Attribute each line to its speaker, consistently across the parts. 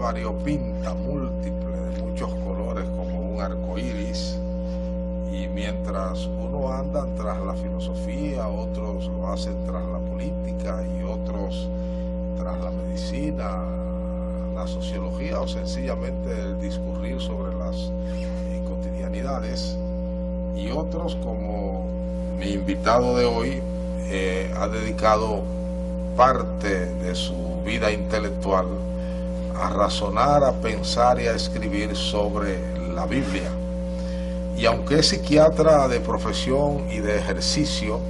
Speaker 1: variopinta, múltiple, de muchos colores, como un arco iris. Y mientras uno anda tras la filosofía, otros lo hacen tras la política y otros tras la medicina, la sociología o sencillamente el discurrir sobre las cotidianidades, y otros, como mi invitado de hoy, ha dedicado parte de su vida intelectual a razonar, a pensar y a escribir sobre la Biblia. Y aunque es psiquiatra de profesión y de ejercicio,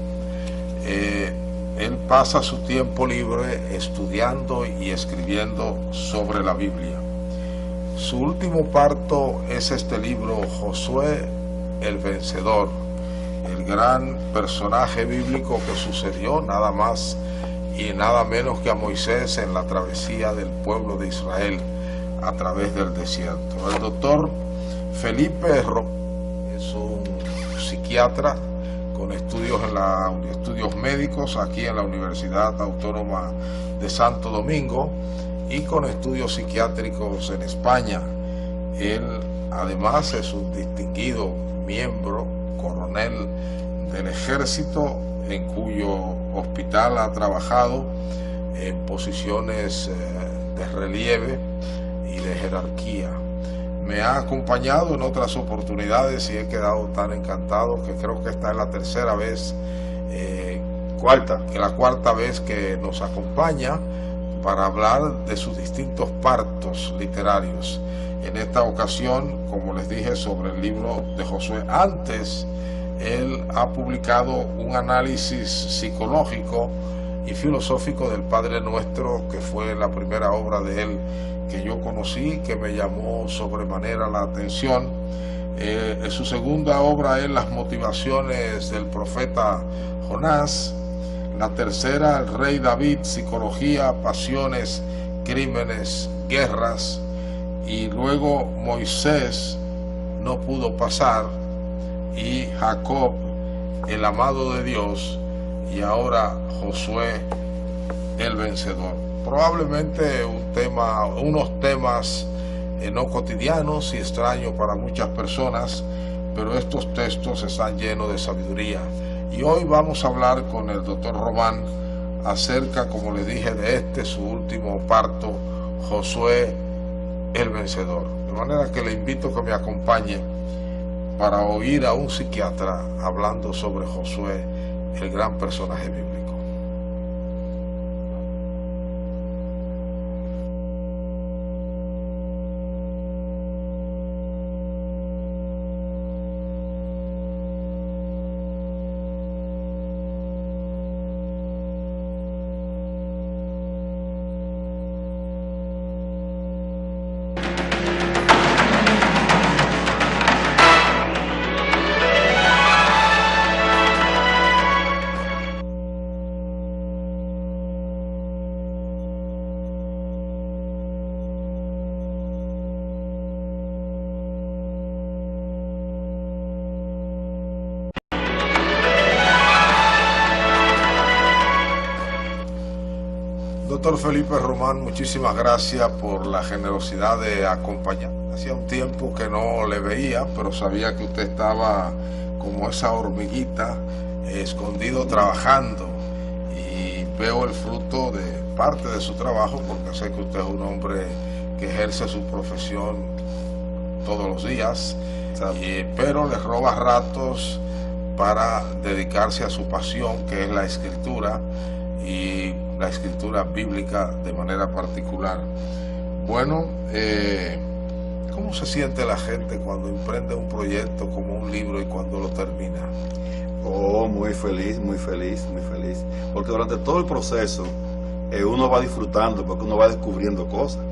Speaker 1: él pasa su tiempo libre estudiando y escribiendo sobre la Biblia. Su último parto es este libro, Josué el Vencedor, el gran personaje bíblico que sucedió nada más y nada menos que a Moisés en la travesía del pueblo de Israel a través del desierto. El doctor Felipe Román es un psiquiatra con estudios estudios médicos aquí en la Universidad Autónoma de Santo Domingo y con estudios psiquiátricos en España. Él además es un distinguido miembro, coronel del ejército, en cuyo hospital ha trabajado en posiciones de relieve y de jerarquía. Me ha acompañado en otras oportunidades y he quedado tan encantado que creo que esta es la tercera vez, la cuarta vez que nos acompaña para hablar de sus distintos partos literarios. En esta ocasión, como les dije, sobre el libro de Josué. Antes, él ha publicado un análisis psicológico y filosófico del Padre Nuestro, que fue la primera obra de él que yo conocí, que me llamó sobremanera la atención. Su segunda obra es Las motivaciones del profeta Jonás. La tercera, El rey David, psicología, pasiones, crímenes, guerras. Y luego Moisés no pudo pasar, y Jacob, el amado de Dios, y ahora Josué el Vencedor. Probablemente unos temas no cotidianos y extraños para muchas personas, pero estos textos están llenos de sabiduría. Y hoy vamos a hablar con el doctor Román acerca, como le dije, de su último parto, Josué el Vencedor. De manera que le invito a que me acompañe para oír a un psiquiatra hablando sobre Josué, el gran personaje bíblico. Doctor Felipe Román, muchísimas gracias por la generosidad de acompañarme. Hacía un tiempo que no le veía, pero sabía que usted estaba como esa hormiguita escondido trabajando, y veo el fruto de parte de su trabajo, porque sé que usted es un hombre que ejerce su profesión todos los días, pero le roba ratos para dedicarse a su pasión, que es la escritura, y la escritura bíblica de manera particular. Bueno, ¿cómo se siente la gente cuando emprende un proyecto como un libro y cuando lo termina?
Speaker 2: Oh, muy feliz, muy feliz, muy feliz. Porque durante todo el proceso uno va disfrutando, porque uno va descubriendo cosas.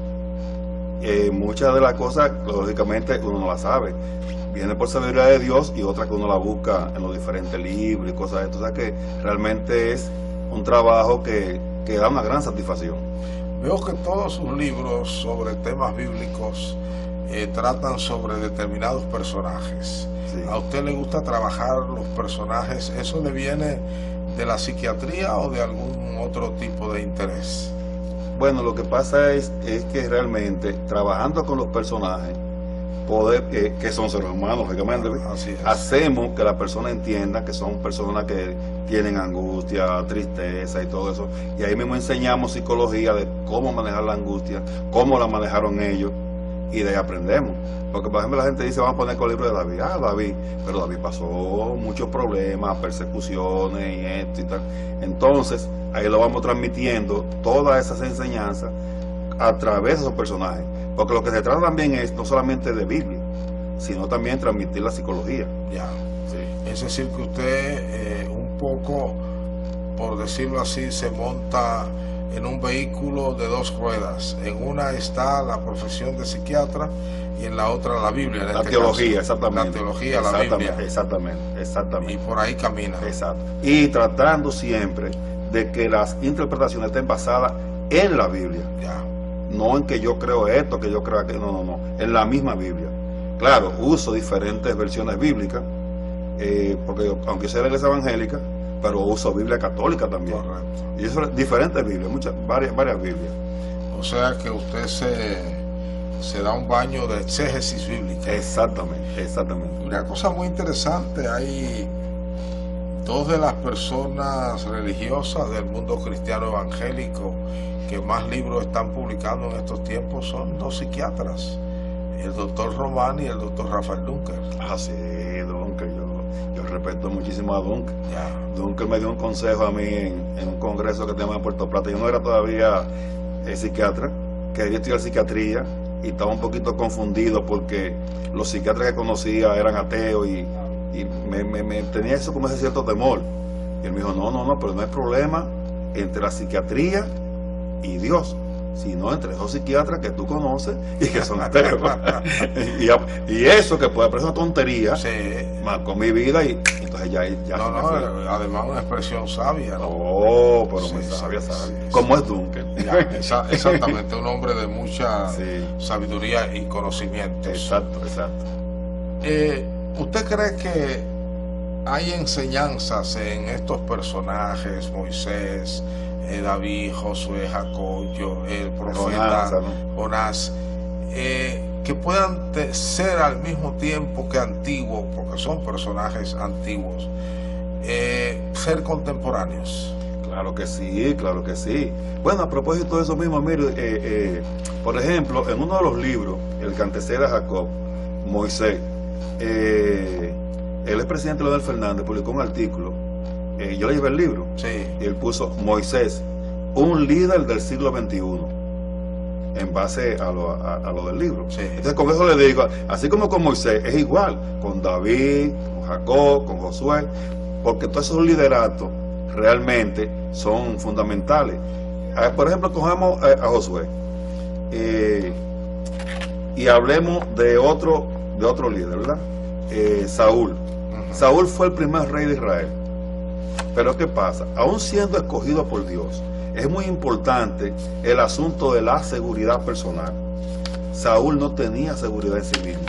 Speaker 2: Muchas de las cosas, lógicamente, uno no las sabe. Viene por sabiduría de Dios, y otras que uno la busca en los diferentes libros y cosas de esto. O sea que realmente es un trabajo que da una gran satisfacción.
Speaker 1: Veo que todos sus libros sobre temas bíblicos tratan sobre determinados personajes.
Speaker 2: Sí.
Speaker 1: ¿A usted le gusta trabajar los personajes? ¿Eso le viene de la psiquiatría o de algún otro tipo de interés?
Speaker 2: Bueno, lo que pasa es que realmente trabajando con los personajes, que son seres humanos, lógicamente, hacemos que la persona entienda que son personas que tienen angustia, tristeza y todo eso. Y ahí mismo enseñamos psicología de cómo manejar la angustia, cómo la manejaron ellos, y de ahí aprendemos. Porque, por ejemplo, la gente dice, vamos a poner con el libro de David. David, pero David pasó muchos problemas, persecuciones y esto y tal. Entonces, ahí lo vamos transmitiendo, todas esas enseñanzas, a través de esos personajes. Porque lo que se trata también es no solamente de Biblia, sino también transmitir la psicología.
Speaker 1: Ya. Sí. Es decir, que usted un poco, por decirlo así, se monta en un vehículo de dos ruedas. En una está la profesión de psiquiatra y en la otra la Biblia.
Speaker 2: La teología, exactamente.
Speaker 1: La teología, la Biblia.
Speaker 2: Exactamente.
Speaker 1: Y por ahí camina.
Speaker 2: Exacto. Y tratando siempre de que las interpretaciones estén basadas en la Biblia.
Speaker 1: Ya.
Speaker 2: No en que yo creo esto, que yo creo aquello, no, en la misma Biblia. Claro, uso diferentes versiones bíblicas, porque yo, aunque sea de la iglesia evangélica, pero uso Biblia católica también.
Speaker 1: Correcto.
Speaker 2: Y eso, diferentes Biblias, varias Biblias.
Speaker 1: O sea que usted se da un baño de exégesis bíblica.
Speaker 2: Exactamente.
Speaker 1: Una cosa muy interesante, hay dos de las personas religiosas del mundo cristiano evangélico que más libros están publicando en estos tiempos son dos psiquiatras, el doctor Román y el doctor Rafael Dunker.
Speaker 2: Ah, sí, Dunker, yo respeto muchísimo a Dunker.
Speaker 1: Ya.
Speaker 2: Dunker me dio un consejo a mí en un congreso que tenemos en Puerto Plata. Yo no era todavía psiquiatra, quería estudiar psiquiatría y estaba un poquito confundido porque los psiquiatras que conocía eran ateos y me tenía eso como ese cierto temor. Y él me dijo, no, pero no hay problema entre la psiquiatría y Dios, sino entre dos psiquiatras que tú conoces y que son ateos. y eso que puede parecer una tontería,
Speaker 1: Sí.
Speaker 2: marcó mi vida y entonces ya
Speaker 1: además una expresión sabia, ¿no?
Speaker 2: Oh, pero
Speaker 1: Sí,
Speaker 2: muy sabia.
Speaker 1: sí.
Speaker 2: Como es Dunker.
Speaker 1: Ya, exactamente, un hombre de mucha
Speaker 2: Sí.
Speaker 1: sabiduría y conocimientos.
Speaker 2: Exacto.
Speaker 1: ¿Usted cree que hay enseñanzas en estos personajes, Moisés, David, Josué, Jacob, el profeta, Jonás, que puedan ser al mismo tiempo que antiguos, porque son personajes antiguos, ser contemporáneos?
Speaker 2: Claro que sí. Bueno, a propósito de eso mismo, mire, por ejemplo, en uno de los libros, el que antecede a Jacob, Moisés, el expresidente Leonel Fernández publicó un artículo, yo le llevé el libro,
Speaker 1: Sí.
Speaker 2: y él puso Moisés, un líder del siglo XXI, en base a lo del libro.
Speaker 1: Sí.
Speaker 2: Entonces con eso le digo, así como con Moisés, es igual, con David, con Jacob, con Josué, porque todos esos lideratos realmente son fundamentales. Por ejemplo, cojamos a Josué y hablemos de otro líder, ¿verdad? Saúl. Saúl fue el primer rey de Israel. Pero ¿qué pasa? Aún siendo escogido por Dios, es muy importante el asunto de la seguridad personal. Saúl no tenía seguridad en sí mismo.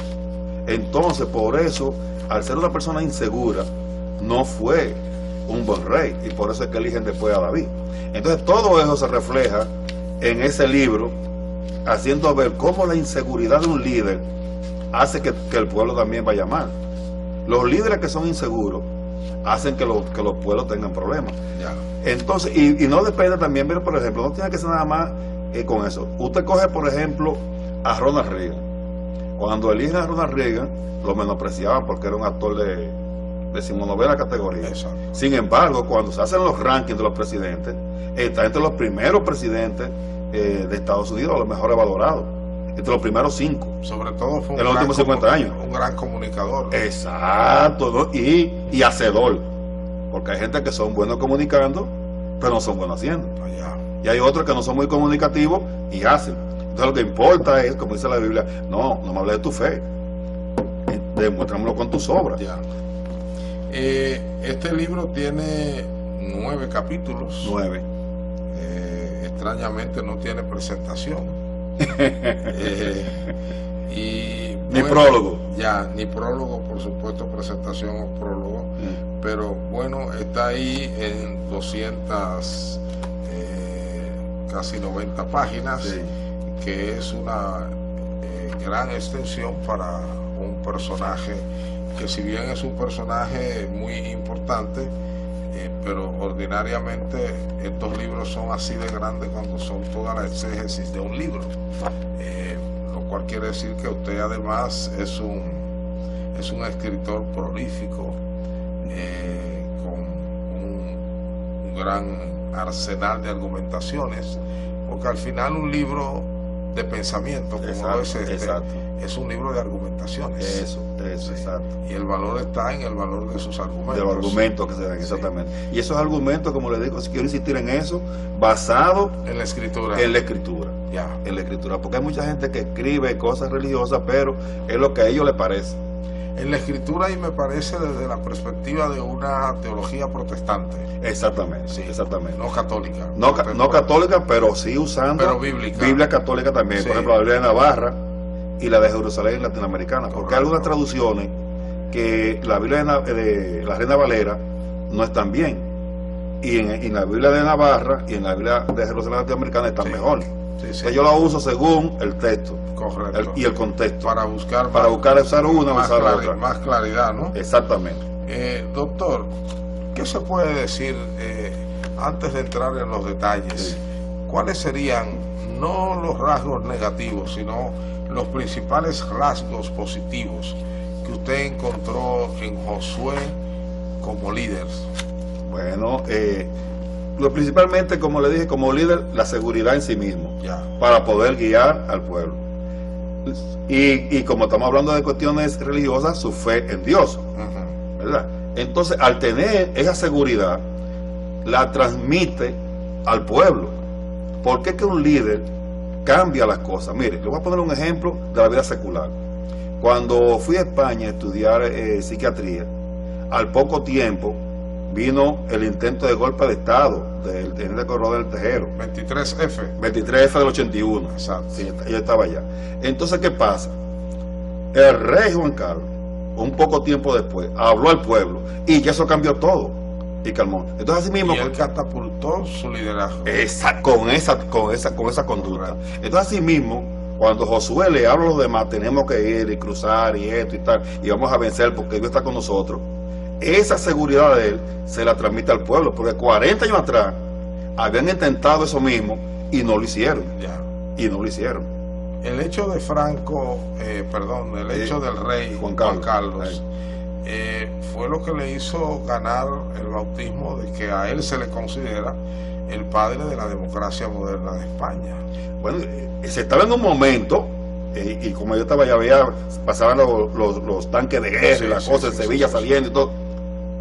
Speaker 2: Entonces, por eso, al ser una persona insegura, no fue un buen rey. Y por eso es que eligen después a David. Entonces, todo eso se refleja en ese libro, haciendo ver cómo la inseguridad de un líder hace que el pueblo también vaya mal. Los líderes que son inseguros hacen que los pueblos tengan problemas.
Speaker 1: Ya.
Speaker 2: Entonces, y no depende también, pero por ejemplo, no tiene que ser nada más con eso. Usted coge, por ejemplo, a Ronald Reagan. Cuando eligen a Ronald Reagan, lo menospreciaban porque era un actor de decimonovena categoría.
Speaker 1: Exacto.
Speaker 2: Sin embargo, cuando se hacen los rankings de los presidentes, está entre los primeros presidentes de Estados Unidos, los mejores valorados, entre los primeros 5.
Speaker 1: Sobre todo fue
Speaker 2: en los últimos 50 años.
Speaker 1: Un gran comunicador.
Speaker 2: Exacto, ¿no? Y hacedor. Porque hay gente que son buenos comunicando, pero no son buenos haciendo.
Speaker 1: Allá.
Speaker 2: Y hay otros que no son muy comunicativos y hacen. Entonces lo que importa es, como dice la Biblia, no me hables de tu fe, demuéstramelo con tus obras.
Speaker 1: Ya. Este libro tiene 9 capítulos.
Speaker 2: 9.
Speaker 1: Extrañamente no tiene presentación. Y
Speaker 2: ni
Speaker 1: bueno,
Speaker 2: prólogo.
Speaker 1: Ya, ni prólogo, por supuesto, presentación o prólogo. Pero bueno, está ahí en 200 casi 90 páginas,
Speaker 2: Sí.
Speaker 1: que es una gran extensión para un personaje que, si bien es un personaje muy importante, pero ordinariamente estos libros son así de grandes cuando son toda la exégesis de un libro, lo cual quiere decir que usted además es un escritor prolífico, con un gran arsenal de argumentaciones, porque al final un libro de pensamiento como
Speaker 2: Exacto,
Speaker 1: es este,
Speaker 2: exacto.
Speaker 1: es un libro de argumentaciones.
Speaker 2: Eso,
Speaker 1: Sí.
Speaker 2: exacto.
Speaker 1: Y el valor está en el valor de sus argumentos.
Speaker 2: De los argumentos que se dan,
Speaker 1: Sí.
Speaker 2: exactamente. Y esos argumentos, como le digo, si quiero insistir en eso, basado
Speaker 1: En la escritura.
Speaker 2: en la escritura.
Speaker 1: Ya.
Speaker 2: En la escritura. Porque hay mucha gente que escribe cosas religiosas, pero es lo que a ellos les parece.
Speaker 1: En la escritura, y me parece desde la perspectiva de una teología protestante.
Speaker 2: Exactamente,
Speaker 1: Sí.
Speaker 2: exactamente.
Speaker 1: No católica.
Speaker 2: No católica, pero sí usando
Speaker 1: Pero bíblica.
Speaker 2: Biblia católica también.
Speaker 1: Sí.
Speaker 2: Por ejemplo, la Biblia de Navarra y la de Jerusalén latinoamericana. Porque
Speaker 1: Correcto.
Speaker 2: hay algunas traducciones que la Biblia de la Reina Valera no están bien. Y en la Biblia de Navarra y en la Biblia de Jerusalén latinoamericana están
Speaker 1: Sí.
Speaker 2: mejor.
Speaker 1: Sí, sí.
Speaker 2: Entonces yo la uso según el texto
Speaker 1: Correcto.
Speaker 2: y el contexto.
Speaker 1: Para buscar
Speaker 2: usar una o
Speaker 1: más,
Speaker 2: usar otra.
Speaker 1: más claridad, ¿no?
Speaker 2: Exactamente.
Speaker 1: Doctor, ¿qué se puede decir antes de entrar en los detalles?
Speaker 2: Sí.
Speaker 1: ¿Cuáles serían no los rasgos negativos, sino los principales rasgos positivos que usted encontró en Josué como líder?
Speaker 2: Bueno, principalmente, como le dije, como líder, la seguridad en sí mismo,
Speaker 1: Ya.
Speaker 2: para poder guiar al pueblo. Y como estamos hablando de cuestiones religiosas, su fe en Dios,
Speaker 1: Ujú.
Speaker 2: ¿verdad? Entonces, al tener esa seguridad, la transmite al pueblo. ¿Por qué que un líder cambia las cosas? Mire, le voy a poner un ejemplo de la vida secular. Cuando fui a España a estudiar psiquiatría, al poco tiempo vino el intento de golpe de Estado del teniente coronel Tejero,
Speaker 1: 23F.
Speaker 2: 23F del 81.
Speaker 1: Exacto.
Speaker 2: Sí, yo estaba allá. Entonces, ¿qué pasa? El rey Juan Carlos, un poco tiempo después, habló al pueblo y ya eso cambió todo y calmó. Entonces, así mismo,
Speaker 1: Y él catapultó su liderazgo.
Speaker 2: con esa conducta. Entonces, así mismo, cuando Josué le habla a los demás, tenemos que ir y cruzar y esto y tal, y vamos a vencer porque Dios está con nosotros, esa seguridad de él se la transmite al pueblo, porque 40 años atrás habían intentado eso mismo y no lo hicieron.
Speaker 1: Ya.
Speaker 2: Y no lo hicieron.
Speaker 1: El hecho de Franco, el hecho del rey
Speaker 2: Juan
Speaker 1: Juan
Speaker 2: Carlos.
Speaker 1: Carlos, fue lo que le hizo ganar el bautismo, de que a él se le considera el padre de la democracia moderna de España.
Speaker 2: Bueno, se estaba en un momento, y como yo estaba allá, pasaban los tanques de guerra,
Speaker 1: Sí,
Speaker 2: y las
Speaker 1: sí,
Speaker 2: cosas,
Speaker 1: sí,
Speaker 2: Sevilla
Speaker 1: sí,
Speaker 2: saliendo y todo,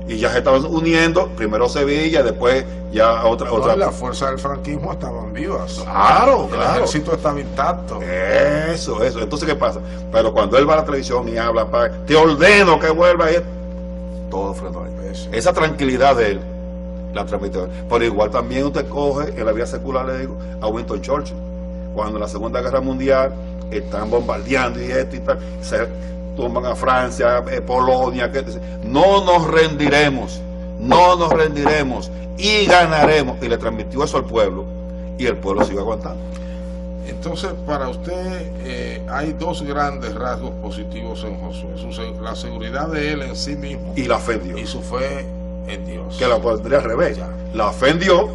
Speaker 2: y ya se estaban uniendo, primero Sevilla, después ya otra.
Speaker 1: No, y las fuerzas del franquismo estaban vivas.
Speaker 2: Claro,
Speaker 1: El
Speaker 2: claro.
Speaker 1: ejército estaba intacto.
Speaker 2: Eso. Entonces, ¿qué pasa? Pero cuando él va a la televisión y habla, te ordeno que vuelva a ir, todo frenó ahí.
Speaker 1: Eso.
Speaker 2: Esa tranquilidad de él la transmitió. Pero igual también usted coge en la vida secular, le digo, a Winston Churchill. Cuando en la Segunda Guerra Mundial están bombardeando y esto y tal, se tumban a Francia, Polonia, no nos rendiremos y ganaremos. Y le transmitió eso al pueblo y el pueblo sigue aguantando.
Speaker 1: Entonces, para usted hay dos grandes rasgos positivos en Josué: la seguridad de él en sí mismo
Speaker 2: Y la fe en Dios.
Speaker 1: y su fe en Dios.
Speaker 2: Que la pondría al revés.
Speaker 1: Ya.
Speaker 2: La fe en Dios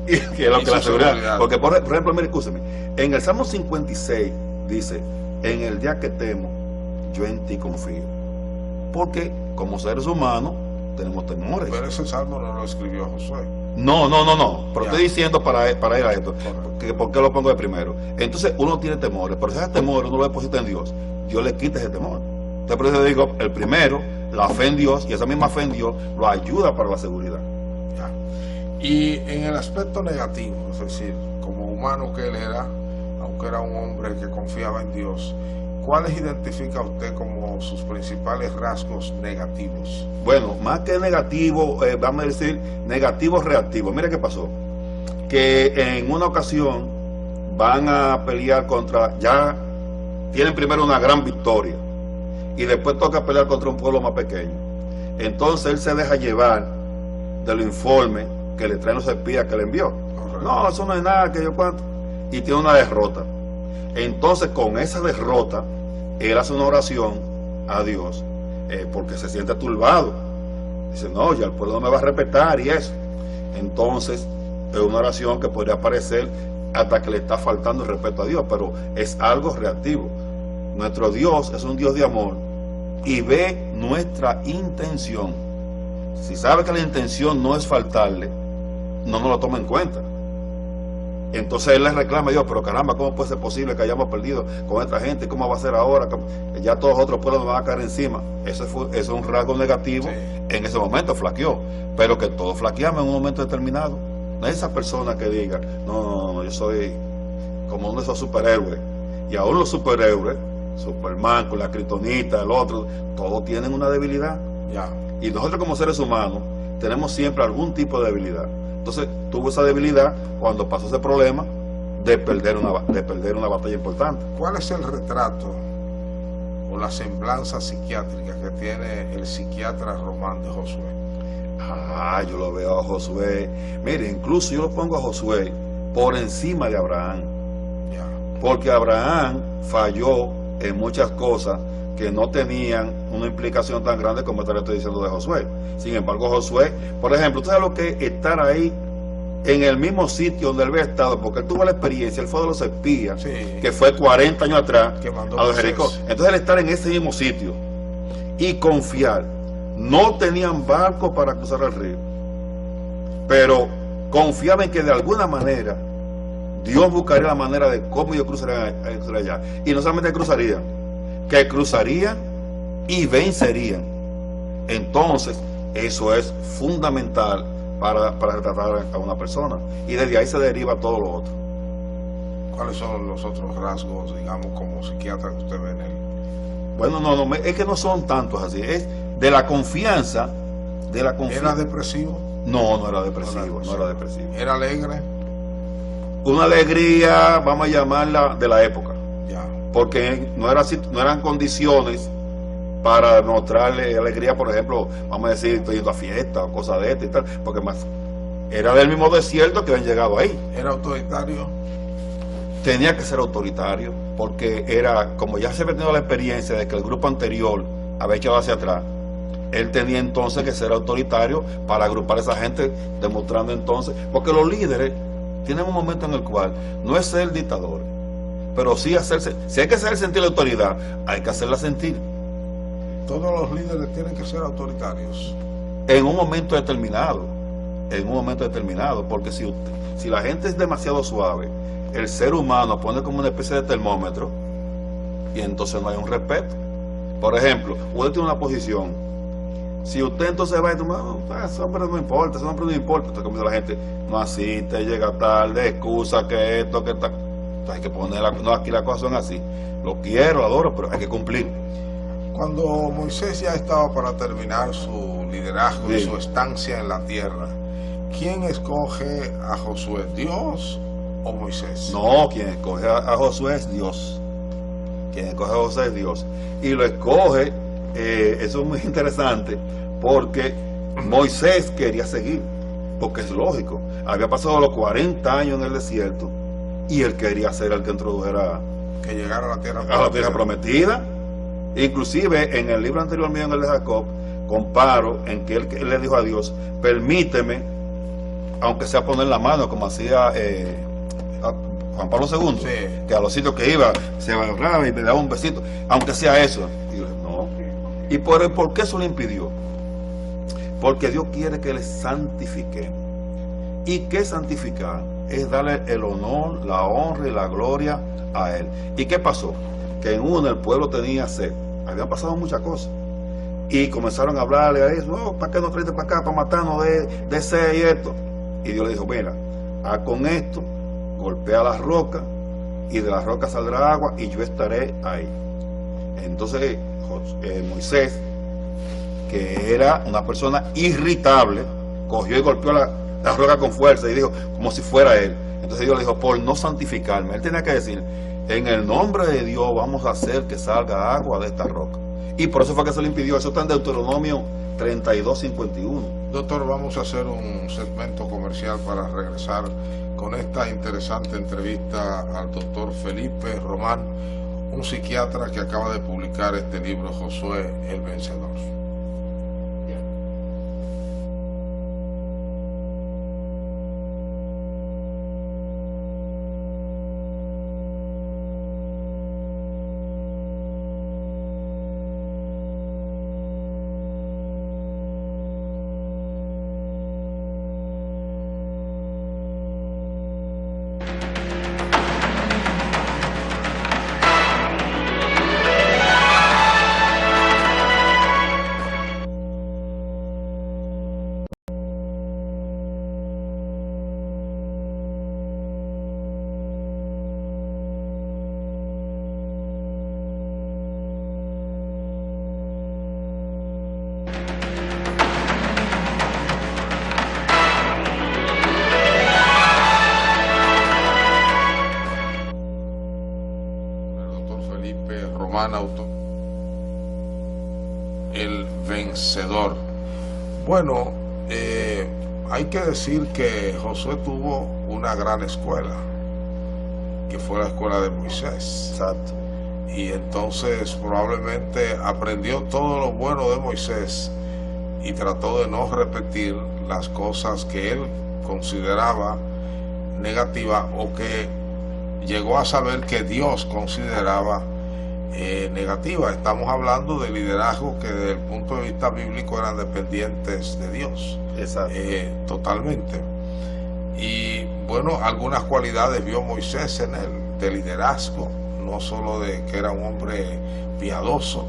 Speaker 2: y que es lo
Speaker 1: Y
Speaker 2: que la
Speaker 1: su
Speaker 2: seguridad.
Speaker 1: seguridad.
Speaker 2: Porque, por ejemplo, mire, escúcheme, en el Salmo 56 dice: en el día que temo, yo en ti confío. Porque como seres humanos tenemos temores.
Speaker 1: Pero ese salmo no lo escribió Josué.
Speaker 2: No. Pero
Speaker 1: Ya.
Speaker 2: estoy diciendo para ir a esto.
Speaker 1: Correcto.
Speaker 2: ¿Por qué lo pongo de primero? Entonces uno tiene temores, pero si ese temor uno lo deposita en Dios, Dios le quita ese temor. Entonces por eso digo, el primero, la fe en Dios, y esa misma fe en Dios lo ayuda para la seguridad.
Speaker 1: Ya. Y en el aspecto negativo, es decir, como humano que él era, aunque era un hombre que confiaba en Dios, ¿cuáles identifica usted como sus principales rasgos negativos?
Speaker 2: Bueno, más que negativo, vamos a decir negativo reactivo. Mira qué pasó. Que en una ocasión van a pelear ya tienen primero una gran victoria y después toca pelear contra un pueblo más pequeño. Entonces él se deja llevar del informe que le traen los espías que le envió. No, eso no es nada, que yo cuento. Y tiene una derrota. Entonces, con esa derrota, él hace una oración a Dios, porque se siente turbado. Dice, no, ya el pueblo no me va a respetar y eso. Entonces, es una oración que podría parecer hasta que le está faltando el respeto a Dios, pero es algo reactivo. Nuestro Dios es un Dios de amor y ve nuestra intención. Si sabe que la intención no es faltarle, no nos lo toma en cuenta. Entonces él le reclama a Dios, pero caramba, ¿cómo puede ser posible que hayamos perdido con esta gente? ¿Cómo va a ser ahora? Ya todos los otros pueblos nos van a caer encima. Eso es un rasgo negativo. Sí. En ese momento flaqueó, pero que todos flaqueamos en un momento determinado. No es esa persona que diga, no, yo soy como uno de esos superhéroes. Y aún los superhéroes, Superman, con la kriptonita, el otro, todos tienen una debilidad.
Speaker 1: Ya.
Speaker 2: Y nosotros como seres humanos tenemos siempre algún tipo de debilidad. Entonces tuvo esa debilidad cuando pasó ese problema de perder una batalla importante.
Speaker 1: ¿Cuál es el retrato o la semblanza psiquiátrica que tiene el psiquiatra Román de Josué?
Speaker 2: Yo lo veo a Josué. Mire, incluso yo lo pongo a Josué por encima de Abraham.
Speaker 1: Ya.
Speaker 2: Porque Abraham falló en muchas cosas que no tenían una implicación tan grande como esta le estoy diciendo de Josué. Sin embargo, Josué, por ejemplo, ¿usted sabe lo que es estar ahí en el mismo sitio donde él había estado? Porque él tuvo la experiencia, él fue de los espías, sí, que fue 40 años atrás a los Jericó. Entonces, él estar en ese mismo sitio y confiar. No tenían barco para cruzar el río, pero confiaban en que de alguna manera Dios buscaría la manera de cómo ellos cruzarían allá. Y no solamente cruzarían, que cruzarían y vencerían. Entonces, eso es fundamental para retratar a una persona. Y desde ahí se deriva todo lo otro.
Speaker 1: ¿Cuáles son los otros rasgos, digamos, como psiquiatra que usted ve en él?
Speaker 2: Bueno, no, es que no son tantos así. Es de la confianza.
Speaker 1: ¿Era depresivo?
Speaker 2: No era depresivo, no era depresivo.
Speaker 1: ¿Era alegre?
Speaker 2: Una alegría, vamos a llamarla, de la época.
Speaker 1: Ya.
Speaker 2: Porque no eran condiciones para mostrarle alegría, por ejemplo, vamos a decir, estoy yendo a fiesta o cosas de esta y tal, porque más era del mismo desierto que habían llegado ahí.
Speaker 1: ¿Era autoritario?
Speaker 2: Tenía que ser autoritario, porque era, como ya se había tenido la experiencia de que el grupo anterior había echado hacia atrás, él tenía entonces que ser autoritario para agrupar a esa gente, demostrando entonces, porque los líderes tienen un momento en el cual no es ser dictadores, pero sí hacerse, si hay que hacer sentir la autoridad, hay que hacerla sentir.
Speaker 1: Todos los líderes tienen que ser autoritarios.
Speaker 2: En un momento determinado, porque si la gente es demasiado suave, el ser humano pone como una especie de termómetro y entonces no hay un respeto. Por ejemplo, usted tiene una posición, si usted entonces va y dice, no, ese hombre no importa, entonces como dice la gente, no asiste, llega tarde, excusa que esto, que tal. Entonces hay que poner, no, aquí las cosas son así, lo quiero, lo adoro, pero hay que cumplir.
Speaker 1: Cuando Moisés ya estaba para terminar su liderazgo y su estancia en la tierra, ¿quién escoge a Josué, Dios o Moisés?
Speaker 2: No, quien escoge a Josué es Dios. Quien escoge a Josué es Dios. Y lo escoge, eso es muy interesante, porque Moisés quería seguir, porque es lógico. Había pasado los 40 años en el desierto y él quería ser el que introdujera,
Speaker 1: que llegara a
Speaker 2: la tierra prometida. Inclusive en el libro anterior mío, en el de Jacob, comparo en que él le dijo a Dios, permíteme, aunque sea poner la mano, como hacía Juan Pablo II, sí, que a los sitios que iba se agarraba y me daba un besito, aunque sea eso. Y yo, no. ¿Y por qué eso le impidió? Porque Dios quiere que le santifique. ¿Y qué santificar? Es darle el honor, la honra y la gloria a Él. ¿Y qué pasó? Que en uno el pueblo tenía sed, habían pasado muchas cosas, y comenzaron a hablarle a eso, no, ¿para qué nos traiste para acá? Para matarnos de sed y esto. Y Dios le dijo, mira, con esto, golpea las rocas, y de las rocas saldrá agua, y yo estaré ahí. Entonces Moisés, que era una persona irritable, cogió y golpeó la roca con fuerza, y dijo, como si fuera él. Entonces Dios le dijo, por no santificarme, él tenía que decir, en el nombre de Dios vamos a hacer que salga agua de esta roca. Y por eso fue que se le impidió. Eso está en Deuteronomio 32:51.
Speaker 1: Doctor, vamos a hacer un segmento comercial para regresar con esta interesante entrevista al doctor Felipe Román, un psiquiatra que acaba de publicar este libro, Josué el Vencedor. Autor, el Vencedor. Bueno, hay que decir que Josué tuvo una gran escuela, que fue la escuela de Moisés.
Speaker 2: Exacto.
Speaker 1: Y entonces probablemente aprendió todo lo bueno de Moisés y trató de no repetir las cosas que él consideraba negativas o que llegó a saber que Dios consideraba negativa. Estamos hablando de liderazgo que desde el punto de vista bíblico eran dependientes de Dios.
Speaker 2: Exacto.
Speaker 1: Totalmente. Y bueno, algunas cualidades vio Moisés en él de liderazgo, no solo de que era un hombre piadoso,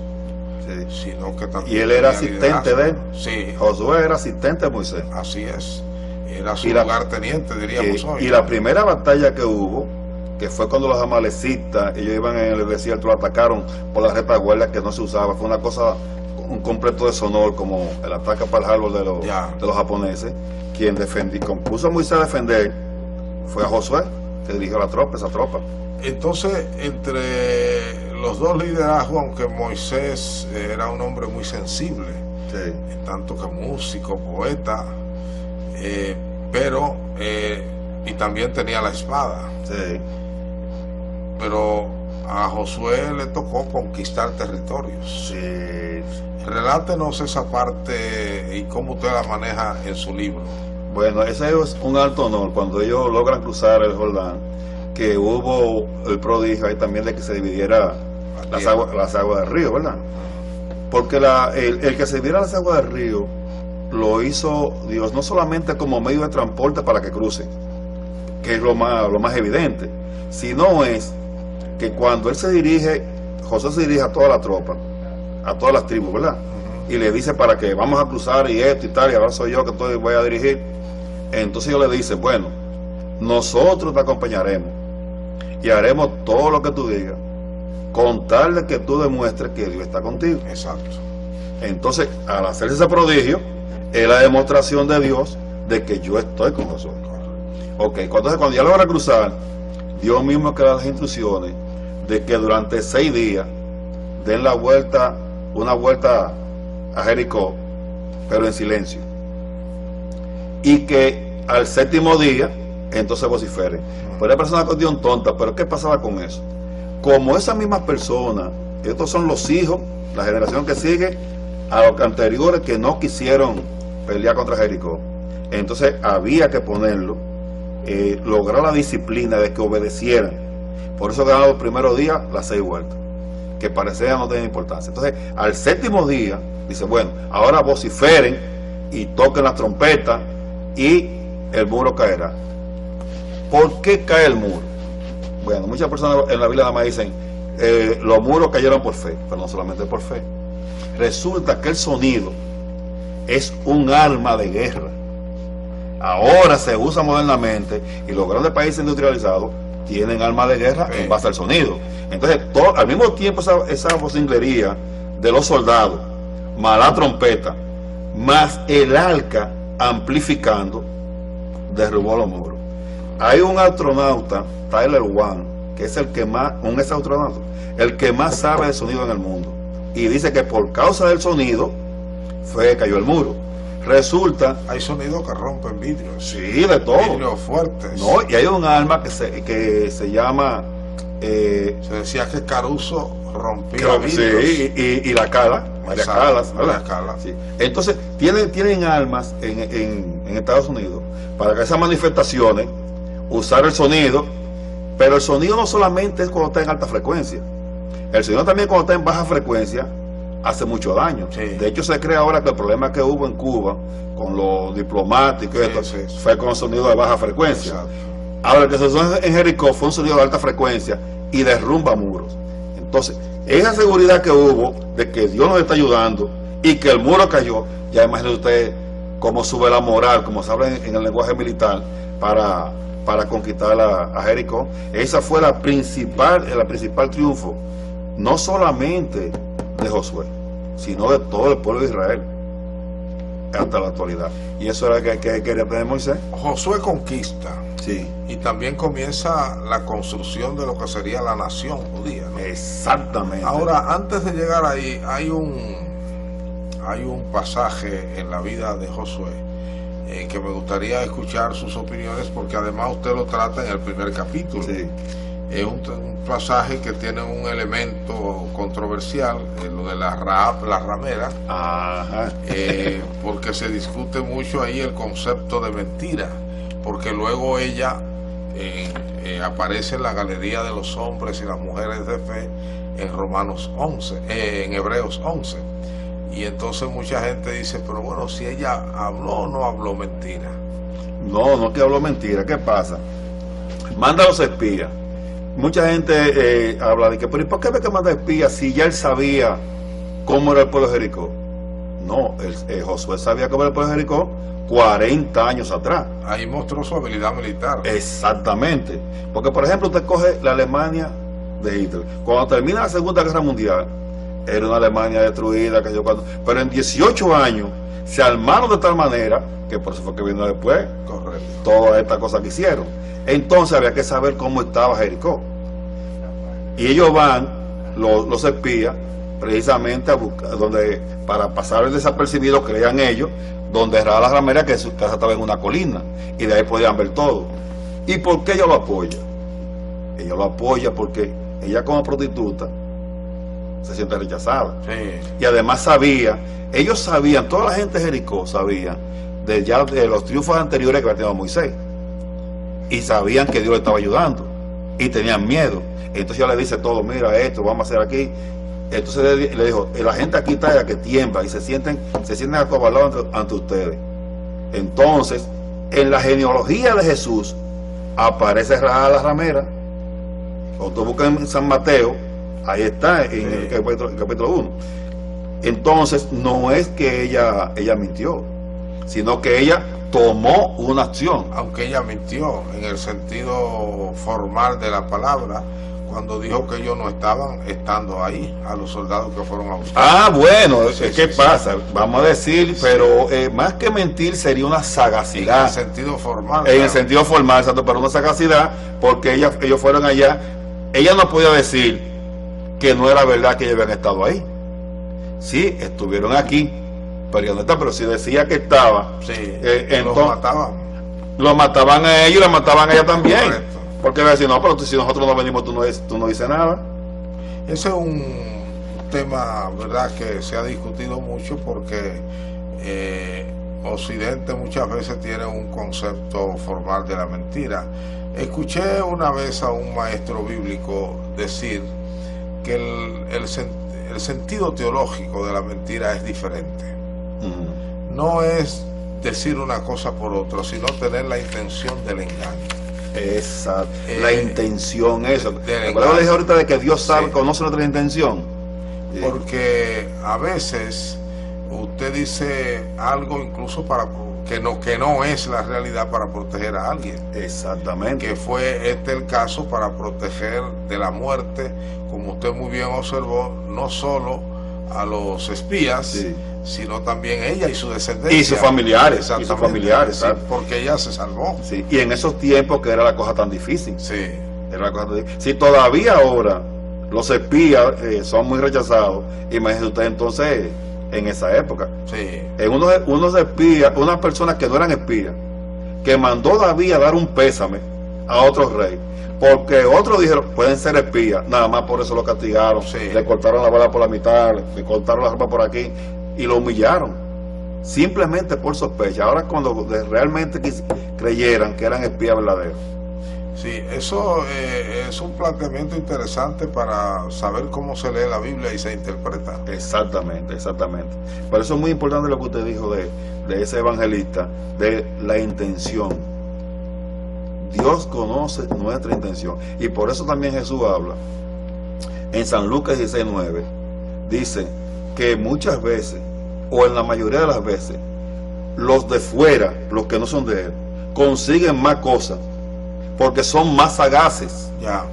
Speaker 1: sí, sino que también.
Speaker 2: Y él era asistente de él.
Speaker 1: Sí.
Speaker 2: Josué era asistente de Moisés.
Speaker 1: Así es. Era su lugarteniente, diríamos hoy.
Speaker 2: Y la primera batalla que hubo, que fue cuando los amalecitas, ellos iban en el desierto, lo atacaron por la retaguardia que no se usaba, fue una cosa, un completo deshonor, como el ataque para el árbol de los japoneses. Quien compuso a Moisés a defender fue a Josué, que dirigió la tropa, esa tropa.
Speaker 1: Entonces, entre los dos liderazgos, aunque Moisés era un hombre muy sensible,
Speaker 2: sí,
Speaker 1: tanto que músico, poeta, pero y también tenía la espada.
Speaker 2: Sí.
Speaker 1: Pero a Josué le tocó conquistar territorios.
Speaker 2: Sí.
Speaker 1: Relátenos esa parte y cómo usted la maneja en su libro.
Speaker 2: Bueno, ese es un alto honor cuando ellos logran cruzar el Jordán, que hubo el prodigio ahí también de que se dividiera las aguas del río, ¿verdad? Porque el que se dividiera las aguas del río lo hizo Dios no solamente como medio de transporte para que crucen, que es lo más evidente, sino es que cuando él se dirige, Josué se dirige a toda la tropa, a todas las tribus, ¿verdad? Y le dice para que vamos a cruzar y esto y tal, y ahora soy yo que voy a dirigir. Entonces yo le dice, bueno, nosotros te acompañaremos y haremos todo lo que tú digas, con tal de que tú demuestres que Dios está contigo.
Speaker 1: Exacto.
Speaker 2: Entonces, al hacerse ese prodigio, es la demostración de Dios de que yo estoy con Josué. Ok, entonces cuando ya logra cruzar, Dios mismo que da las instrucciones de que durante 6 días den una vuelta a Jericó, pero en silencio, y que al 7º día entonces vociferen. Pues hay personas que son tontas, pero ¿qué pasaba con eso? Como esas mismas personas, estos son los hijos, la generación que sigue a los anteriores que no quisieron pelear contra Jericó, entonces había que ponerlo, lograr la disciplina de que obedecieran. Por eso ganaron los primeros días las 6 vueltas, que parecían no tener importancia. Entonces al 7º día dice, bueno, ahora vociferen y toquen las trompetas y el muro caerá. ¿Por qué cae el muro? Bueno, muchas personas en la Biblia nada más dicen los muros cayeron por fe, pero no solamente por fe. Resulta que el sonido es un arma de guerra. Ahora se usa modernamente y los grandes países industrializados tienen armas de guerra en base al sonido. Entonces, al mismo tiempo esa vocinglería de los soldados, más la trompeta, más el arca amplificando, derrubó los muros. Hay un astronauta, Tyler One, que es el que más, el que más sabe de sonido en el mundo. y dice que por causa del sonido fue que cayó el muro. Resulta...
Speaker 1: Hay sonidos que rompen vidrios.
Speaker 2: Sí, de todo.
Speaker 1: Vidrios fuertes.
Speaker 2: No, y hay un arma que se llama...
Speaker 1: se decía que Caruso rompía vidrios.
Speaker 2: Sí, y la Cala, María Calas,
Speaker 1: María Calas.
Speaker 2: Sí. Entonces, tienen armas en Estados Unidos para que esas manifestaciones, usar el sonido, pero el sonido no solamente es cuando está en alta frecuencia, el sonido también cuando está en baja frecuencia hace mucho daño.
Speaker 1: Sí.
Speaker 2: De hecho, se cree ahora que el problema que hubo en Cuba con los diplomáticos y esto, fue con el sonido de baja frecuencia.
Speaker 1: Exacto.
Speaker 2: Ahora, el que se usó en Jericó fue un sonido de alta frecuencia y derrumba muros. Entonces, esa seguridad que hubo de que Dios nos está ayudando y que el muro cayó, ya imagínese usted cómo sube la moral, como se habla en el lenguaje militar, para conquistar a Jericó. Esa fue el principal triunfo, no solamente de Josué, sino de todo el pueblo de Israel hasta la actualidad. Y eso era que quería tener Moisés.
Speaker 1: Josué conquista.
Speaker 2: Sí.
Speaker 1: Y también comienza la construcción de lo que sería la nación judía, ¿no?
Speaker 2: Exactamente.
Speaker 1: Ahora, antes de llegar ahí, hay un pasaje en la vida de Josué que me gustaría escuchar sus opiniones, porque además usted lo trata en el primer capítulo.
Speaker 2: Sí.
Speaker 1: Es un pasaje que tiene un elemento controversial, lo de la ramera.
Speaker 2: Ajá.
Speaker 1: Porque se discute mucho ahí el concepto de mentira, porque luego ella aparece en la galería de los hombres y las mujeres de fe en Romanos 11, en Hebreos 11, y entonces mucha gente dice, pero bueno, si ella habló o no habló mentira.
Speaker 2: No que habló mentira. ¿Qué pasa? Manda a los espías. Mucha gente habla de que, pero ¿y por qué ve que manda espías si ya él sabía cómo era el pueblo de Jericó? No, Josué sabía cómo era el pueblo de Jericó 40 años atrás.
Speaker 1: Ahí mostró su habilidad militar.
Speaker 2: Exactamente. Porque, por ejemplo, usted coge la Alemania de Hitler. Cuando termina la Segunda Guerra Mundial, era una Alemania destruida, pero en 18 años se armaron de tal manera, que por eso fue que vino después.
Speaker 1: Correcto.
Speaker 2: Todas estas cosas que hicieron. Entonces había que saber cómo estaba Jericó. Y ellos van, los espías, precisamente a buscar, para pasar el desapercibido, creían ellos, donde era la ramera, que su casa estaba en una colina, y de ahí podían ver todo. ¿Y por qué ella lo apoya? Ella lo apoya porque ella, como prostituta, se siente rechazada.
Speaker 1: Sí.
Speaker 2: Y además ellos sabían, toda la gente de Jericó sabía de los triunfos anteriores que había tenido Moisés, y sabían que Dios le estaba ayudando, y tenían miedo. Entonces ella le dice todo, mira esto, vamos a hacer aquí. Entonces le dijo, la gente aquí está ya que tiembla y se sienten acobardados ante ustedes. Entonces, en la genealogía de Jesús aparece Rahab la ramera. Cuando tú buscas en San Mateo, ahí está en el capítulo 1. Entonces, no es que ella mintió, sino que ella tomó una acción.
Speaker 1: Aunque ella mintió en el sentido formal de la palabra, cuando dijo que ellos no estaban estando ahí, a los soldados que fueron a buscar.
Speaker 2: Ah, bueno,
Speaker 1: Sí,
Speaker 2: ¿qué
Speaker 1: sí,
Speaker 2: pasa?
Speaker 1: sí.
Speaker 2: Vamos a decir, pero más que mentir sería una
Speaker 1: En
Speaker 2: sagacidad.
Speaker 1: el sentido formal.
Speaker 2: En el
Speaker 1: claro.
Speaker 2: sentido formal, exacto, pero una sagacidad, porque ellos fueron allá. Ella no podía decir que no era verdad que ellos habían estado ahí. Sí, estuvieron aquí, pero si decía que estaba,
Speaker 1: Sí,
Speaker 2: entonces
Speaker 1: los mataban.
Speaker 2: lo mataban a ellos y la mataban a ella también.
Speaker 1: Correcto.
Speaker 2: Porque le decían, no, pero si nosotros no venimos, tú no dices nada.
Speaker 1: Ese es un tema, ¿verdad?, que se ha discutido mucho, porque Occidente muchas veces tiene un concepto formal de la mentira. Escuché una vez a un maestro bíblico decir que el sentido teológico de la mentira es diferente. No es decir una cosa por otra, sino tener la intención del engaño.
Speaker 2: Exacto, la intención, eso.
Speaker 1: de
Speaker 2: Pero le dije ahorita de que Dios sabe,
Speaker 1: Sí.
Speaker 2: conoce nuestra intención. Sí.
Speaker 1: Porque a veces usted dice algo incluso que no es la realidad, para proteger a alguien.
Speaker 2: Exactamente.
Speaker 1: Que fue el caso para proteger de la muerte, como usted muy bien observó, no solo a los espías,
Speaker 2: Sí.
Speaker 1: sino también ella y su descendencia.
Speaker 2: Y sus familiares,
Speaker 1: Exactamente. Sí,
Speaker 2: ¿sabes?
Speaker 1: porque ella se salvó.
Speaker 2: Sí. Y en esos tiempos que era la cosa tan difícil.
Speaker 1: Sí.
Speaker 2: Era la cosa tan difícil. Si todavía ahora los espías son muy rechazados. Imagínese usted entonces en esa época.
Speaker 1: Sí.
Speaker 2: En unos espías, unas personas que no eran espías, que mandó David a dar un pésame a otro rey, porque otros dijeron, pueden ser espías, nada más por eso lo castigaron,
Speaker 1: Sí.
Speaker 2: le cortaron la bala por la mitad, le cortaron la ropa por aquí, y lo humillaron, simplemente por sospecha. Ahora cuando realmente creyeran que eran espías verdaderos.
Speaker 1: Sí, eso es un planteamiento interesante para saber cómo se lee la Biblia y se interpreta.
Speaker 2: Exactamente, exactamente. Por eso es muy importante lo que usted dijo de ese evangelista, de la intención. Dios conoce nuestra intención. Y por eso también Jesús habla en San Lucas 16:9. Dice que muchas veces, o en la mayoría de las veces, los de fuera, los que no son de él, consiguen más cosas porque son más sagaces.
Speaker 1: Ya.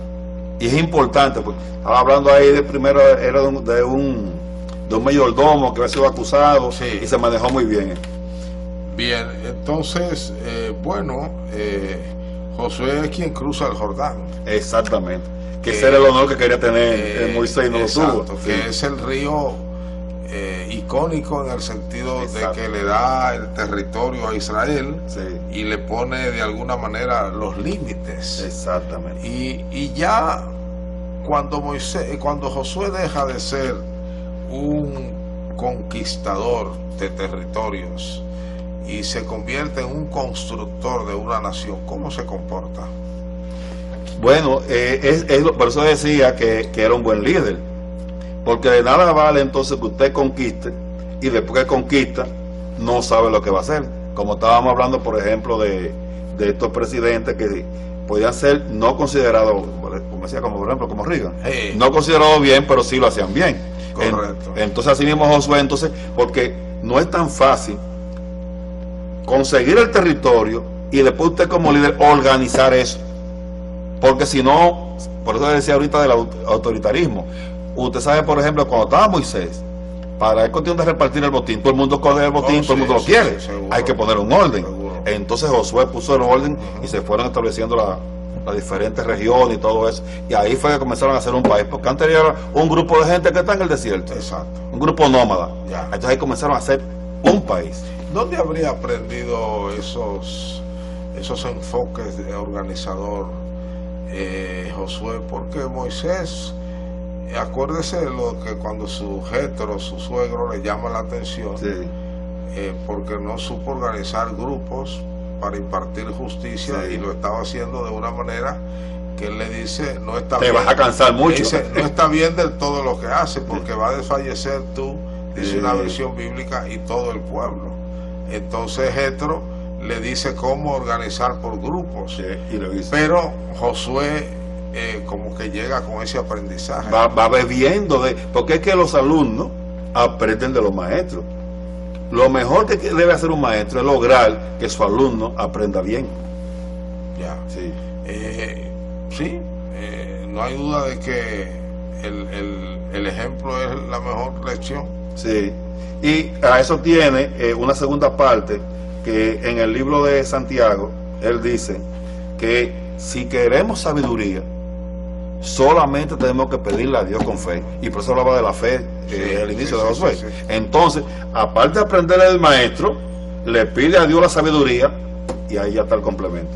Speaker 2: Y es importante, pues, estaba hablando ahí de primero, era de un mayordomo que había sido acusado,
Speaker 1: Sí.
Speaker 2: y se manejó muy bien.
Speaker 1: Bien, entonces, Josué es quien cruza el Jordán.
Speaker 2: Exactamente. Que ese era el honor que quería tener Moisés y no lo
Speaker 1: exacto,
Speaker 2: tuvo.
Speaker 1: que
Speaker 2: Sí.
Speaker 1: es el río icónico en el sentido
Speaker 2: Exacto.
Speaker 1: de que le da el territorio a Israel
Speaker 2: Sí.
Speaker 1: y le pone de alguna manera los límites.
Speaker 2: Exactamente.
Speaker 1: Y ya cuando Josué deja de ser un conquistador de territorios y se convierte en un constructor de una nación, ¿cómo se comporta?
Speaker 2: Bueno, por eso decía que era un buen líder, porque de nada vale entonces que usted conquiste y después que conquista no sabe lo que va a hacer, como estábamos hablando por ejemplo de estos presidentes que podían ser no considerados, como decía, como por ejemplo como Reagan,
Speaker 1: Sí.
Speaker 2: no considerados bien, pero sí lo hacían bien.
Speaker 1: Correcto.
Speaker 2: Entonces así mismo Josué, entonces, porque no es tan fácil conseguir el territorio y después usted como líder organizar eso, porque si no, por eso decía ahorita del autoritarismo. Usted sabe, por ejemplo, cuando estaba Moisés, para el cuestión de repartir el botín, todo el mundo coge el botín, todo el mundo lo quiere,
Speaker 1: seguro.
Speaker 2: hay que poner un orden.
Speaker 1: Seguro.
Speaker 2: Entonces Josué puso el orden y se fueron estableciendo las diferentes regiones y todo eso, y ahí fue que comenzaron a hacer un país, porque antes era un grupo de gente que está en el desierto,
Speaker 1: Exacto.
Speaker 2: un grupo nómada.
Speaker 1: Ya.
Speaker 2: Entonces ahí comenzaron a hacer un país.
Speaker 1: ¿Dónde habría aprendido esos enfoques de organizador Josué? Porque Moisés, acuérdese de lo que cuando su suegro le llama la atención,
Speaker 2: Sí.
Speaker 1: porque no supo organizar grupos para impartir justicia,
Speaker 2: Sí.
Speaker 1: y lo estaba haciendo de una manera que él le dice, no está
Speaker 2: Te
Speaker 1: bien.
Speaker 2: vas a cansar
Speaker 1: Le
Speaker 2: mucho.
Speaker 1: dice, no está bien del todo lo que hace, porque va a desfallecer tú, dice
Speaker 2: Sí.
Speaker 1: una versión bíblica, y todo el pueblo. Entonces Jetro le dice cómo organizar por grupos.
Speaker 2: Sí, y lo hizo.
Speaker 1: Pero Josué como que llega con ese aprendizaje.
Speaker 2: Va bebiendo porque es que los alumnos aprenden de los maestros. Lo mejor que debe hacer un maestro es lograr que su alumno aprenda bien.
Speaker 1: Ya.
Speaker 2: Sí.
Speaker 1: Sí, no hay duda de que el ejemplo es la mejor lección.
Speaker 2: Sí. Y a eso tiene una segunda parte que en el libro de Santiago él dice que si queremos sabiduría solamente tenemos que pedirle a Dios con fe, y por eso hablaba de la fe al inicio de Josué.
Speaker 1: Sí.
Speaker 2: Entonces, aparte de aprender del maestro, le pide a Dios la sabiduría, y ahí ya está el complemento.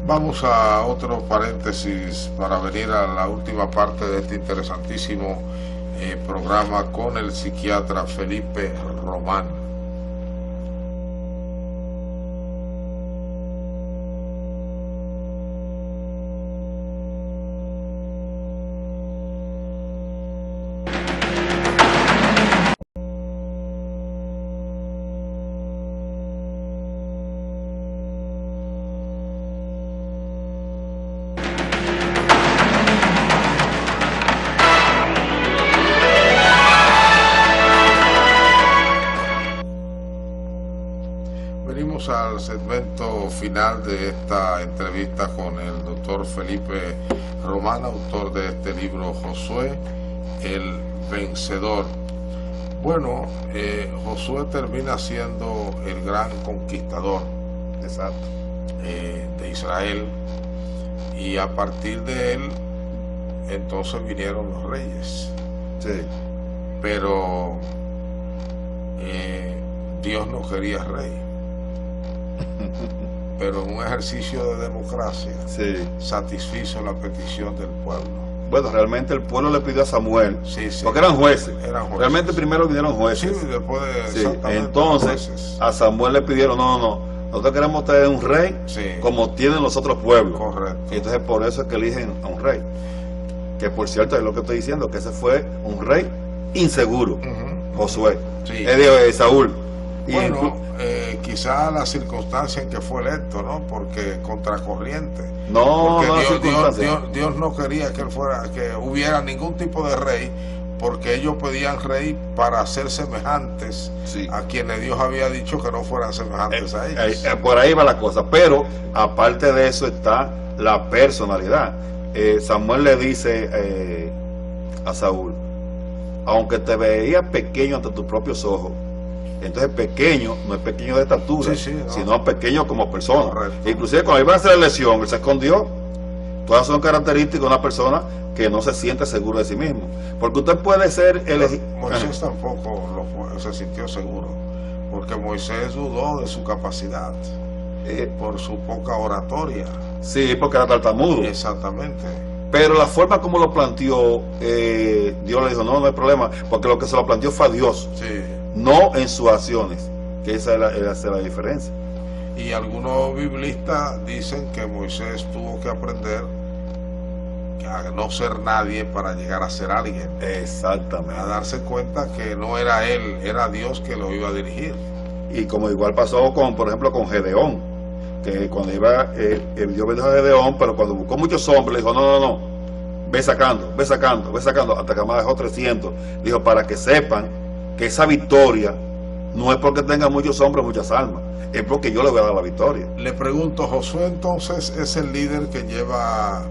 Speaker 1: Vamos a otro paréntesis para venir a la última parte de este interesantísimo programa con el psiquiatra Felipe Román. Venimos al segmento final de esta entrevista con el doctor Felipe Román, autor de este libro Josué, el vencedor. Bueno, Josué termina siendo el gran conquistador,
Speaker 2: Exacto.
Speaker 1: de Israel, y a partir de él entonces vinieron los reyes.
Speaker 2: Sí.
Speaker 1: Pero Dios no quería rey. Pero en un ejercicio de democracia,
Speaker 2: Sí.
Speaker 1: satisfizo la petición del pueblo.
Speaker 2: Bueno, realmente el pueblo le pidió a Samuel,
Speaker 1: Sí, sí.
Speaker 2: porque eran jueces.
Speaker 1: Eran jueces.
Speaker 2: Realmente primero vinieron
Speaker 1: Sí,
Speaker 2: jueces.
Speaker 1: después de
Speaker 2: Sí,
Speaker 1: exactamente
Speaker 2: entonces
Speaker 1: los jueces.
Speaker 2: a Samuel le pidieron, no, nosotros queremos tener un rey
Speaker 1: Sí.
Speaker 2: como tienen los otros pueblos.
Speaker 1: Correcto.
Speaker 2: Y entonces por eso es que eligen a un rey. Que por cierto es lo que estoy diciendo, que ese fue un rey inseguro,
Speaker 1: Ujú.
Speaker 2: Josué.
Speaker 1: Sí.
Speaker 2: Saúl. Y
Speaker 1: Bueno, quizá la circunstancia en que fue electo, ¿no? Porque contracorriente.
Speaker 2: no,
Speaker 1: Porque
Speaker 2: no,
Speaker 1: Dios no quería que él fuera, que hubiera ningún tipo de rey, porque ellos pedían rey para ser semejantes
Speaker 2: Sí.
Speaker 1: a quienes Dios había dicho que no fueran semejantes a ellos.
Speaker 2: Por ahí va la cosa, pero aparte de eso está la personalidad. Samuel le dice a Saúl, aunque te veía pequeño ante tus propios ojos, entonces pequeño no es pequeño de estatura,
Speaker 1: Sí, no.
Speaker 2: sino pequeño como persona.
Speaker 1: Correcto.
Speaker 2: Inclusive cuando iba a hacer la elección, él se escondió. Todas son características de una persona que no se siente seguro de sí mismo, porque usted puede ser elegido.
Speaker 1: Moisés tampoco se sintió seguro, porque Moisés dudó de su capacidad por su poca oratoria.
Speaker 2: Sí, porque era tartamudo.
Speaker 1: Exactamente.
Speaker 2: Pero la forma como lo planteó, Dios le dijo, no hay problema, porque lo que se lo planteó fue a Dios,
Speaker 1: Sí.
Speaker 2: no en sus acciones, que esa es la diferencia.
Speaker 1: Y algunos biblistas dicen que Moisés tuvo que aprender a no ser nadie para llegar a ser alguien,
Speaker 2: Exactamente.
Speaker 1: a darse cuenta que no era él, era Dios que lo iba a dirigir.
Speaker 2: Y como igual pasó por ejemplo, con Gedeón, que cuando iba, Dios bendijo a Gedeón, pero cuando buscó muchos hombres, le dijo, no, ve sacando, hasta que más dejó 300. Dijo, para que sepan que esa victoria no es porque tenga muchos hombres, muchas almas, es porque yo le voy a dar la victoria.
Speaker 1: Le pregunto, Josué entonces es el líder que lleva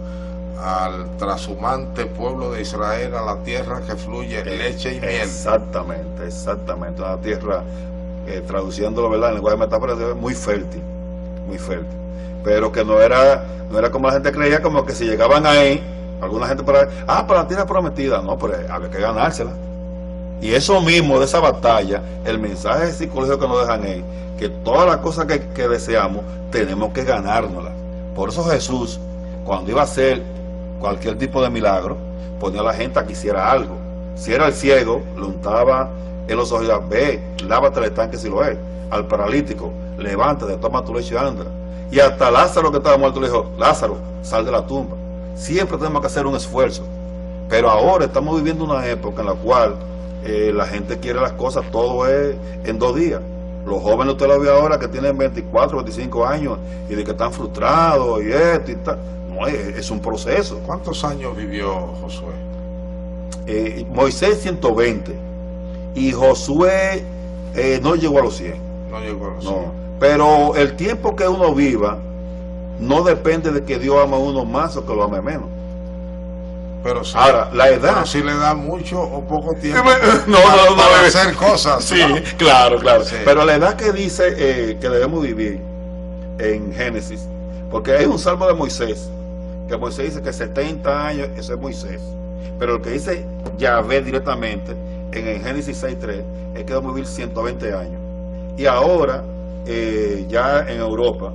Speaker 1: al trashumante pueblo de Israel a la tierra que fluye leche y miel.
Speaker 2: Exactamente, una tierra, traduciéndolo, ¿verdad?, en lenguaje de metáfora, muy fértil, pero que no era como la gente creía, como que si llegaban ahí, alguna gente para la tierra prometida, no, pero había que ganársela. Y eso mismo de esa batalla, el mensaje psicológico que nos dejan ahí, que todas las cosas que deseamos, tenemos que ganárnoslas. Por eso Jesús, cuando iba a hacer cualquier tipo de milagro, ponía a la gente a que hiciera algo. Si era el ciego, lo untaba en los ojos, ve, lávate el estanque si lo es. Al paralítico, levántate, toma tu leche y anda. Y hasta Lázaro, que estaba muerto, le dijo, Lázaro, sal de la tumba. Siempre tenemos que hacer un esfuerzo. Pero ahora estamos viviendo una época en la cual la gente quiere las cosas, todo es en 2 días. Los jóvenes, usted lo ve ahora, que tienen 24, 25 años y de que están frustrados y esto y tal. No, es un proceso.
Speaker 1: ¿Cuántos años vivió Josué?
Speaker 2: Moisés 120 y Josué no llegó a los 100.
Speaker 1: No llegó a los
Speaker 2: No,
Speaker 1: 100.
Speaker 2: pero el tiempo que uno viva no depende de que Dios ame a uno más o que lo ame menos.
Speaker 1: Pero sí,
Speaker 2: Ahora, la edad.
Speaker 1: pero sí le da mucho o poco tiempo
Speaker 2: No,
Speaker 1: para hacer cosas.
Speaker 2: Sí,
Speaker 1: ¿no?
Speaker 2: claro.
Speaker 1: Sí.
Speaker 2: Pero la edad que dice que debemos vivir en Génesis, porque hay un salmo de Moisés, que Moisés dice que 70 años, eso es Moisés. Pero el que dice Yahvé directamente, en el Génesis 6.3, es que debemos vivir 120 años. Y ahora, ya en Europa,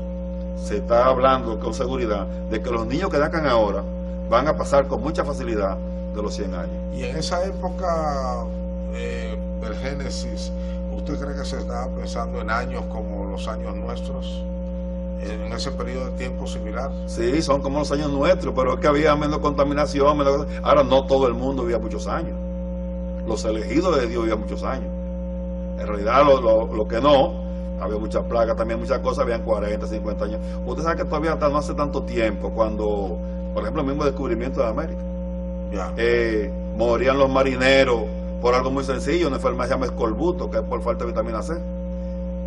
Speaker 2: se está hablando con seguridad de que los niños que nacan ahora van a pasar con mucha facilidad de los 100 años.
Speaker 1: Y en esa época del Génesis, ¿usted cree que se estaba pensando en años como los años nuestros? En ese periodo de tiempo similar.
Speaker 2: Sí, son como los años nuestros, pero es que había menos contaminación. Ahora no todo el mundo vivía muchos años. Los elegidos de Dios vivían muchos años. En realidad lo que no, había muchas plagas, también muchas cosas, habían 40, 50 años. Usted sabe que todavía hasta no hace tanto tiempo, cuando, por ejemplo, el mismo descubrimiento de América,
Speaker 1: Ya.
Speaker 2: morían los marineros por algo muy sencillo, una enfermedad se llama escorbuto, que es por falta de vitamina C.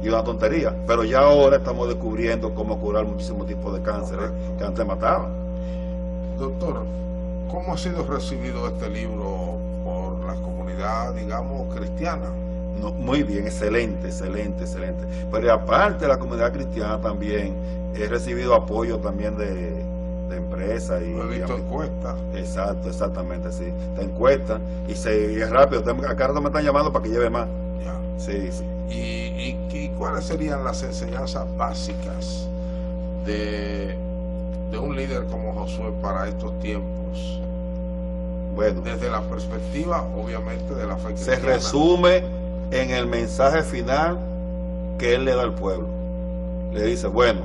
Speaker 2: Y una tontería, pero ya ahora estamos descubriendo cómo curar muchísimos tipos de cánceres que antes mataban.
Speaker 1: Doctor, ¿cómo ha sido recibido este libro por la comunidad, digamos, cristiana?
Speaker 2: No, muy bien, excelente. Pero aparte de la comunidad cristiana también he recibido apoyo también de empresas. interesa. Y
Speaker 1: he visto encuestas.
Speaker 2: Exacto, exactamente, sí. Te encuestan y es rápido. Acá rato me están llamando para que lleve más.
Speaker 1: Ya.
Speaker 2: Sí, sí.
Speaker 1: ¿Y cuáles serían las enseñanzas básicas de un líder como Josué para estos tiempos?
Speaker 2: Bueno,
Speaker 1: desde la perspectiva, obviamente, de la fe
Speaker 2: se
Speaker 1: cristiana.
Speaker 2: resume en el mensaje final que él le da al pueblo. Le dice, bueno,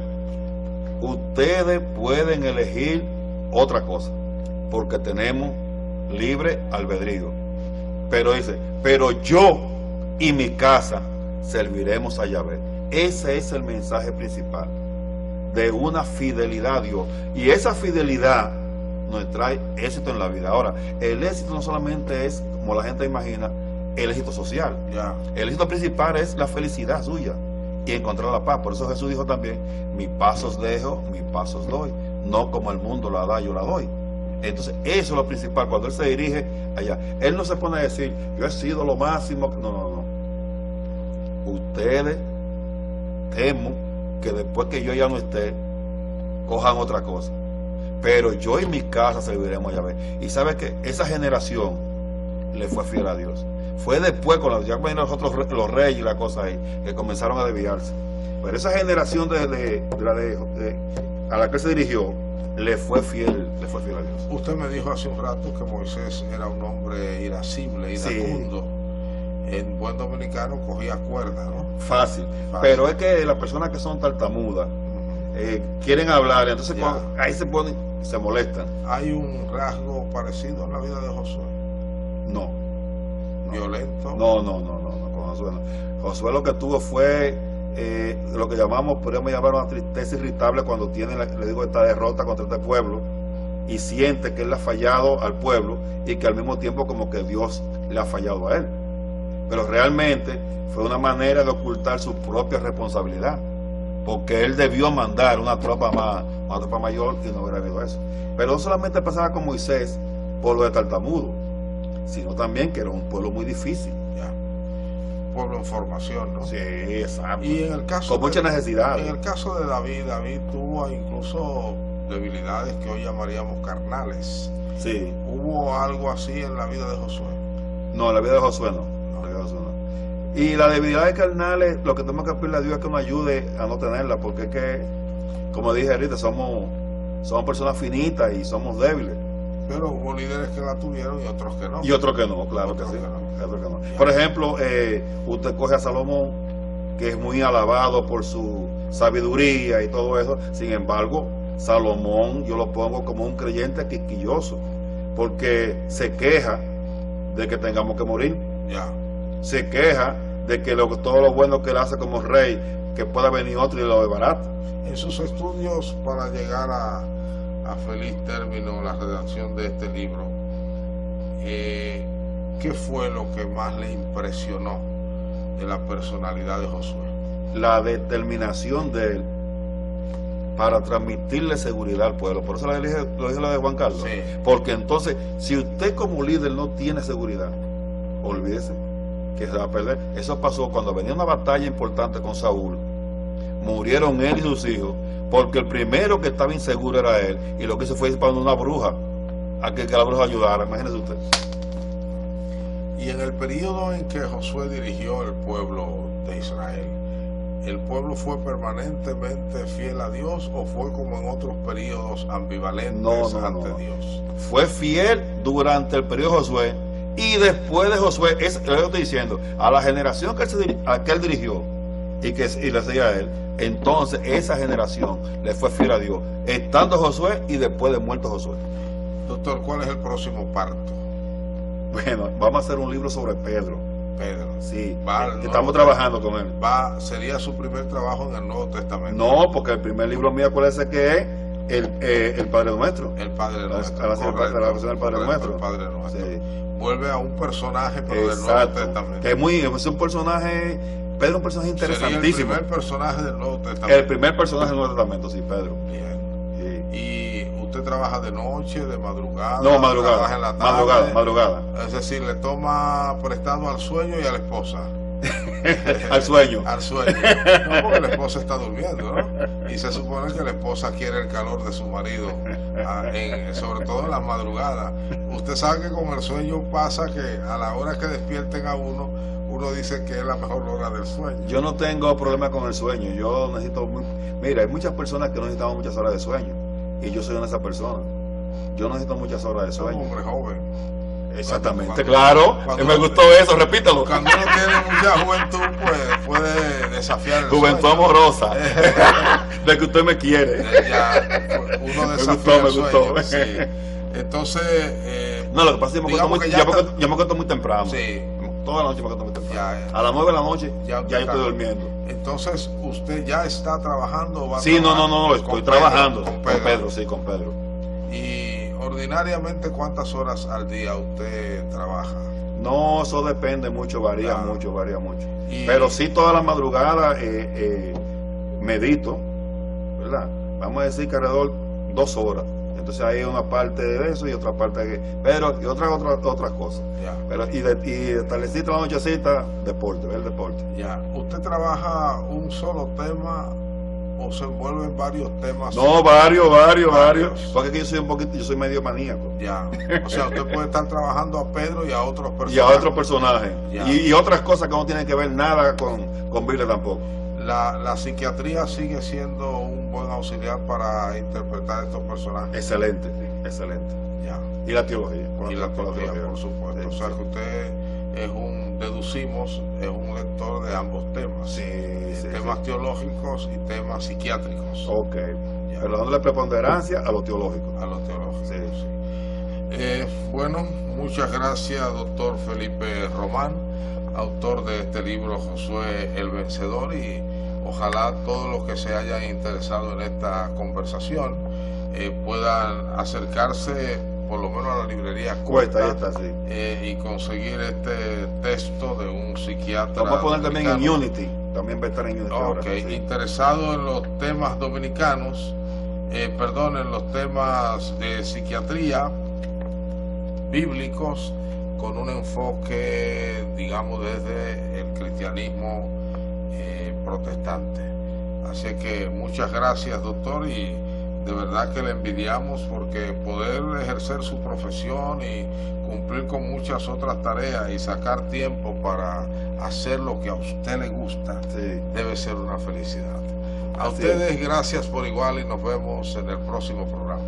Speaker 2: ustedes pueden elegir otra cosa, porque tenemos libre albedrío. Pero dice, pero yo y mi casa serviremos a Yahvé. Ese es el mensaje principal, de una fidelidad a Dios. Y esa fidelidad nos trae éxito en la vida. Ahora, el éxito no solamente es, como la gente imagina, el éxito social.
Speaker 1: Ya.
Speaker 2: El éxito principal es la felicidad suya y encontrar la paz. Por eso Jesús dijo también, mi paz os dejo, mi paz os doy. No como el mundo la da, yo la doy. Entonces, eso es lo principal. Cuando él se dirige allá, él no se pone a decir, yo he sido lo máximo. No, no, no. Ustedes, temo que después que yo ya no esté, cojan otra cosa. Pero yo y mi casa serviremos a Yahvé. Y sabe que esa generación le fue fiel a Dios. Fue después, con ya vinieron los reyes y la cosa ahí, que comenzaron a desviarse. Pero esa generación a la que él se dirigió, le fue fiel a Dios.
Speaker 1: Usted me dijo hace un rato que Moisés era un hombre irascible, iracundo. Sí. En buen dominicano cogía cuerda, ¿no?
Speaker 2: Fácil. Pero es que las personas que son tartamudas quieren hablar, entonces ahí se ponen, se molestan.
Speaker 1: ¿Hay un rasgo parecido en la vida de Josué?
Speaker 2: No.
Speaker 1: ¿Violento?
Speaker 2: No, con Josué no. Josué lo que tuvo fue lo que podríamos llamar una tristeza irritable cuando tiene, le digo, esta derrota contra este pueblo y siente que él le ha fallado al pueblo y que al mismo tiempo como que Dios le ha fallado a él. Pero realmente fue una manera de ocultar su propia responsabilidad, porque él debió mandar una tropa mayor y no hubiera habido eso. Pero no solamente pasaba con Moisés por lo de tartamudo, sino también que era un pueblo muy difícil.
Speaker 1: Ya. Pueblo en formación, ¿no?
Speaker 2: Sí, exacto.
Speaker 1: Y en el caso
Speaker 2: con mucha necesidad.
Speaker 1: En el caso de David tuvo incluso debilidades que hoy llamaríamos carnales.
Speaker 2: Sí.
Speaker 1: ¿Hubo algo así en la vida de Josué?
Speaker 2: No, en la vida de Josué no. Y las debilidades carnales, lo que tenemos que pedirle a Dios es que nos ayude a no tenerlas, porque es que, como dije ahorita, somos personas finitas y somos débiles.
Speaker 1: Pero hubo líderes que la tuvieron y otros que no.
Speaker 2: Y otros que no, claro que sí. Por ejemplo, usted coge a Salomón, que es muy alabado por su sabiduría y todo eso. Sin embargo, Salomón yo lo pongo como un creyente quisquilloso, porque se queja de que tengamos que morir.
Speaker 1: Ya.
Speaker 2: Se queja de que todo lo bueno que él hace como rey, que pueda venir otro y lo desbarata.
Speaker 1: En sus estudios para llegar a feliz término la redacción de este libro, ¿qué fue lo que más le impresionó de la personalidad de Josué?
Speaker 2: La determinación de él para transmitirle seguridad al pueblo. Por eso lo dije lo de Juan Carlos.
Speaker 1: Sí.
Speaker 2: Porque entonces, si usted como líder no tiene seguridad, olvídese que se va a perder. Eso pasó cuando venía una batalla importante con Saúl. Murieron él y sus hijos, porque el primero que estaba inseguro era él, y lo que hizo fue ir para una bruja, a que la bruja ayudara. Imagínese usted.
Speaker 1: Y en el periodo en que Josué dirigió el pueblo de Israel, ¿el pueblo fue permanentemente fiel a Dios o fue como en otros periodos ambivalentes ante Dios?
Speaker 2: Fue fiel durante el periodo de Josué, y después de Josué, es lo que estoy diciendo, a la generación que él dirigió y le seguía a él, entonces esa generación le fue fiel a Dios, estando Josué y después de muerto Josué.
Speaker 1: Doctor, ¿cuál es el próximo parto?
Speaker 2: Bueno, vamos a hacer un libro sobre Pedro.
Speaker 1: Pedro.
Speaker 2: Sí, estamos trabajando con él.
Speaker 1: ¿Sería su primer trabajo en el Nuevo Testamento?
Speaker 2: No, porque el primer libro mío, acuérdese que es el Padre Nuestro.
Speaker 1: El Padre Nuestro.
Speaker 2: La oración del Padre Nuestro.
Speaker 1: El Padre Nuestro.
Speaker 2: Sí.
Speaker 1: Vuelve a un personaje, pero del Nuevo Testamento.
Speaker 2: Que es un personaje, Pedro es un personaje interesantísimo.
Speaker 1: Sería el primer personaje del Nuevo Testamento.
Speaker 2: El primer personaje del Nuevo Testamento, sí, Pedro.
Speaker 1: Bien.
Speaker 2: Sí.
Speaker 1: ¿Y usted trabaja de noche, de madrugada?
Speaker 2: No, madrugada.
Speaker 1: ¿Trabaja en la tarde?
Speaker 2: Madrugada.
Speaker 1: Es decir, le toma prestado al sueño y a la esposa.
Speaker 2: al sueño.
Speaker 1: Al sueño. No, porque la esposa está durmiendo, ¿no? Y se supone que la esposa quiere el calor de su marido, sobre todo en la madrugada. Usted sabe que con el sueño pasa que a la hora que despierten a uno dice que es la mejor hora del sueño.
Speaker 2: Yo no tengo problema con el sueño. Yo necesito... Mira, hay muchas personas que no necesitamos muchas horas de sueño. Y yo soy una de esas personas. Yo necesito muchas horas de sueño.
Speaker 1: Un hombre joven.
Speaker 2: Exactamente, claro. Me gustó eso, repítalo.
Speaker 1: Cuando uno tiene mucha juventud, pues puede desafiar el
Speaker 2: juventud
Speaker 1: sueño.
Speaker 2: Amorosa. De que usted me quiere.
Speaker 1: Ya, uno desafía el sueño. Sí. Entonces...
Speaker 2: no, lo que pasa es que yo me acuesto muy temprano.
Speaker 1: Sí.
Speaker 2: Toda la noche me acuesto muy temprano.
Speaker 1: Ya,
Speaker 2: a las 9 de la noche ya estoy durmiendo.
Speaker 1: Entonces, ¿usted ya está trabajando o va a
Speaker 2: Sí,
Speaker 1: trabajar?
Speaker 2: no, estoy trabajando.
Speaker 1: Con
Speaker 2: Pedro, sí, con Pedro.
Speaker 1: ¿Y ordinariamente cuántas horas al día usted trabaja?
Speaker 2: No, eso depende mucho, varía mucho.
Speaker 1: Y...
Speaker 2: Pero sí, toda la madrugada medito, ¿verdad? Vamos a decir que alrededor 2 horas. Entonces hay una parte de eso y otra parte de... Pero, y otras cosas.
Speaker 1: Ya.
Speaker 2: Pero, y de tardecita a la nochecita, deporte, ver el deporte.
Speaker 1: Ya. ¿Usted trabaja un solo tema o se envuelve en varios temas?
Speaker 2: No, varios. Porque aquí yo soy medio maníaco.
Speaker 1: Ya. O sea, usted puede estar trabajando a Pedro y a otros personajes.
Speaker 2: Y a otros personajes. Y otras cosas que no tienen que ver nada con Biblia tampoco.
Speaker 1: La psiquiatría sigue siendo un buen auxiliar para interpretar estos personajes.
Speaker 2: Excelente.
Speaker 1: Ya.
Speaker 2: Y la teología.
Speaker 1: Y la teología, por supuesto.
Speaker 2: Sí,
Speaker 1: o sea que usted es es un lector de ambos temas.
Speaker 2: Sí,
Speaker 1: temas teológicos y temas psiquiátricos.
Speaker 2: Ok. Ya. Pero dándole preponderancia a lo teológico.
Speaker 1: A lo teológico,
Speaker 2: sí.
Speaker 1: Bueno, muchas gracias, doctor Felipe Román, autor de este libro Josué el Vencedor, y ojalá todos los que se hayan interesado en esta conversación puedan acercarse por lo menos a la librería Cuesta, y conseguir este texto de un psiquiatra.
Speaker 2: Vamos a poner también en Unity, también va a estar en Unity.
Speaker 1: ahora, sí. Interesado en los temas dominicanos, en los temas de psiquiatría bíblicos, con un enfoque, digamos, desde el cristianismo protestante. Así que muchas gracias, doctor, y de verdad que le envidiamos, porque poder ejercer su profesión y cumplir con muchas otras tareas y sacar tiempo para hacer lo que a usted le gusta, debe ser una felicidad. A ustedes, gracias por igual, y nos vemos en el próximo programa.